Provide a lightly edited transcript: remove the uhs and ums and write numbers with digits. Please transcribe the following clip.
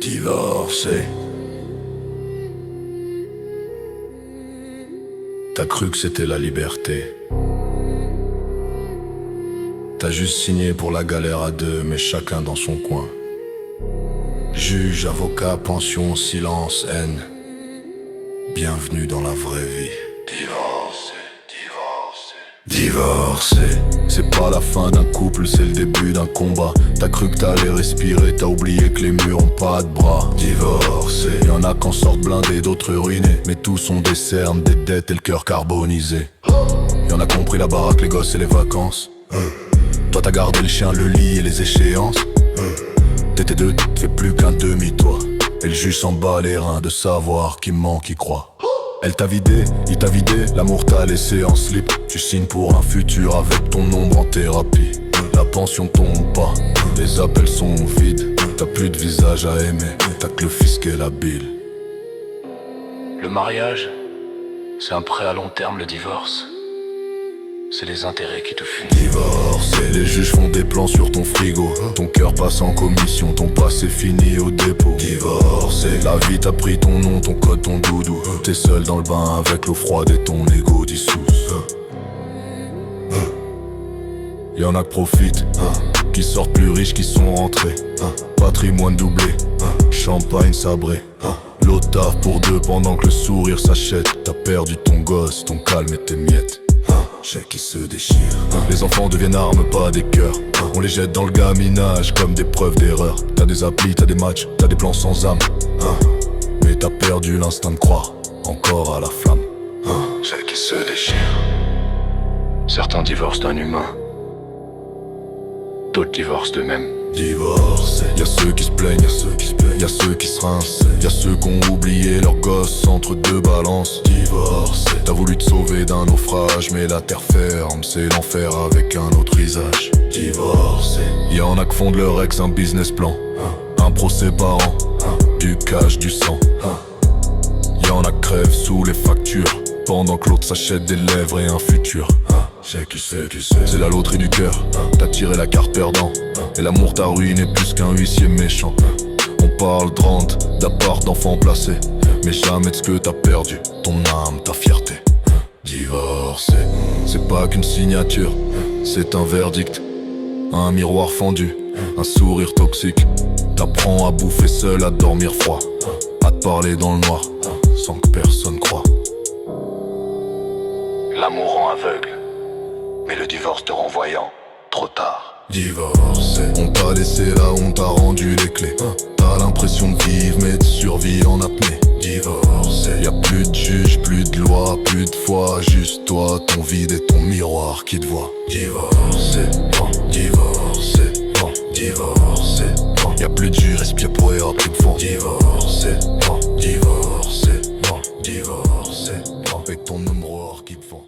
Divorcé. T'as cru que c'était la liberté. T'as juste signé pour la galère à deux, mais chacun dans son coin. Juge, avocat, pension, silence, haine. Bienvenue dans la vraie vie. Divorcé, c'est pas la fin d'un couple, c'est le début d'un combat. T'as cru que t'allais respirer, t'as oublié que les murs ont pas de bras. Divorcé, y'en a qu'en sortent blindés, d'autres ruinés, mais tous ont des cernes, des dettes et le cœur carbonisé. Y'en a compris la baraque, les gosses et les vacances. Toi t'as gardé le chien, le lit et les échéances. T'étais deux, t'es plus qu'un demi-toi. Et le juge s'en bat les reins de savoir qui ment, qui croit. Elle t'a vidé, il t'a vidé, l'amour t'a laissé en slip. Tu signes pour un futur avec ton ombre en thérapie. La pension tombe pas, les appels sont vides. T'as plus de visage à aimer, t'as que le fisc et la bile. Le mariage, c'est un prêt à long terme. Le divorce, c'est les intérêts qui te fuient. Divorcé, les juges font des plans sur ton frigo. Ton cœur passe en commission, ton passé fini au dépôt. Divorcé, la vie t'a pris ton nom, ton code, ton doudou. T'es seul dans le bain avec l'eau froide et ton ego dissous. Y'en a que profitent, qui sortent plus riches, qui sont rentrés. Patrimoine doublé, champagne sabré. L'eau taffe pour deux pendant que le sourire s'achète. T'as perdu ton gosse, ton calme et tes miettes. Chèque qui se déchire. Les enfants deviennent armes, pas des cœurs. On les jette dans le gaminage comme des preuves d'erreur. T'as des applis, t'as des matchs, t'as des plans sans âme. Mais t'as perdu l'instinct de croire, encore à la flamme. Chèque qui se déchire. Certains divorcent d'un humain, d'autres divorcent d'eux-mêmes. Divorcé, y'a ceux qui se plaignent, y'a ceux qui se rincent, y'a ceux qui ont oublié leur gosse entre deux balances. Divorcé, t'as voulu te sauver d'un naufrage, mais la terre ferme, c'est l'enfer avec un autre visage. Divorcé, y'en a qui font de leur ex un business plan, un procès par an, du cash, du sang. Y'en a qui crèvent sous les factures, pendant que l'autre s'achète des lèvres et un futur. C'est la loterie du cœur, t'as tiré la carte perdant. Et l'amour t'a ruiné plus qu'un huissier méchant. On parle de rente, d'appart, d'enfants placés, mais jamais de ce que t'as perdu, ton âme, ta fierté. Divorcé, c'est pas qu'une signature, c'est un verdict. Un miroir fendu, un sourire toxique. T'apprends à bouffer seul, à dormir froid, à te parler dans le noir, sans que personne croie. L'amour rend aveugle, mais le divorce te rend voyant, trop tard. Divorcé, on t'a laissé là, on t'a rendu les clés. T'as l'impression de vivre mais de survivre en apnée. Divorcé, y'a plus de juge, plus de loi, plus de foi. Juste toi, ton vide et ton miroir qui te voit. Divorcé, divorcé, divorcé. Y'a plus de juriste, pied pour et plus de fond. Divorcé, divorcé, divorcé. Avec ton ombre qui te vend.